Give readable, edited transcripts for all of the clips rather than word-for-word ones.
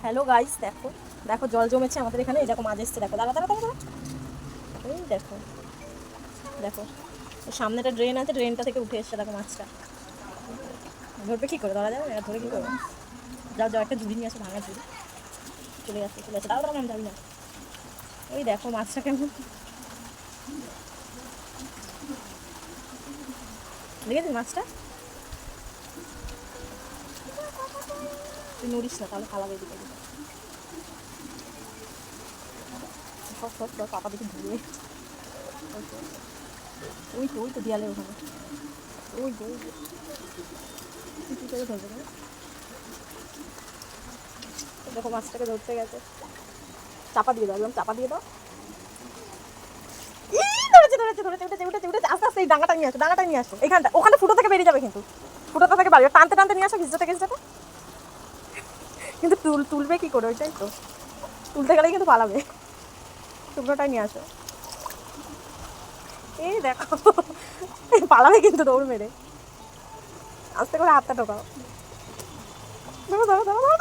Hello guys, দেখো দেখো জল জমেছে আমাদের এখানে। এই দেখো মাছ এসছে, দেখো দাঁড়া দাঁড়া দাঁড়া, এই দেখো দেখো সামনে একটা ড্রেন আছে, ড্রেনটা থেকে উঠে এসছে দেখো মাছটা। ধরবে কী করে, ধরা যাবে না, ধরে কী করবে? যাও যাও, একটা ঝুড়ি নিয়ে আসো, ভাঙা ঝুড়ি। চলে আসছে চলে আসছে, দাঁড়া দাঁড়া, আমি যাবি না। ওই দেখো মাছটা কেমন দেখেছিস মাছটা? তুই নড়িস না, তাহলে খালাবে এদিকে। সব সব সব পাপা দেখি ধুয়ে। ওই তো ওই তো দেয়ালের ওখানে, ওই তো ওই কী করে ধরবে না? দেখো মাছটাকে ধরতে গেছে, চাপা দিয়ে দাও, একদম চাপা দিয়ে দাও। ধরেছে ধরেছে ধরেছে, উঠেছে উঠেছে উঠেছে, আস্তে আস্তে এই ডাঙাটা নিয়ে আসো, ডাঙাটা নিয়ে আসো এখানটা, ওখানে ফুটো থেকে বেরিয়ে যাবে কিন্তু, ফুটোটা থেকে বাড়বে, টানতে টানতে নিয়ে আসো ঘিসটাতে ঘিসটাতে। কিন্তু তুলবে কী করে, ওইটাই তো, তুলতে গেলেই কিন্তু পালাবে। শুকনোটাই নিয়ে আসো। এই দেখো পালাবে কিন্তু দৌড় মেরে, আস্তে করে হাতটা ঢোকাও। ধরো ধরো ধরো ধরো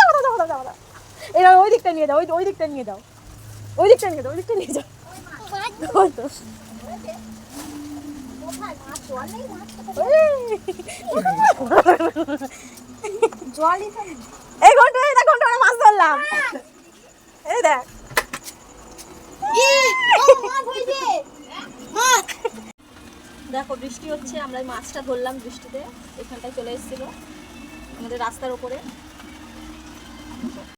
ধরো ধরো ধরো ধরো, এবার ওই দিকটা নিয়ে যাও, ওই দিকটা নিয়ে যাও, ওই দিকটা নিয়ে যাও, ওই দিকটা নিয়ে যাও। ওই তো এই ঘন্টা, এই দেখ ঘন্টা মাছ ধরলাম, এই দেখ। দেখো বৃষ্টি হচ্ছে, আমরা এই মাছটা ধরলাম বৃষ্টিতে, এখানটায় চলে এসেছিল আমাদের রাস্তার ওপরে।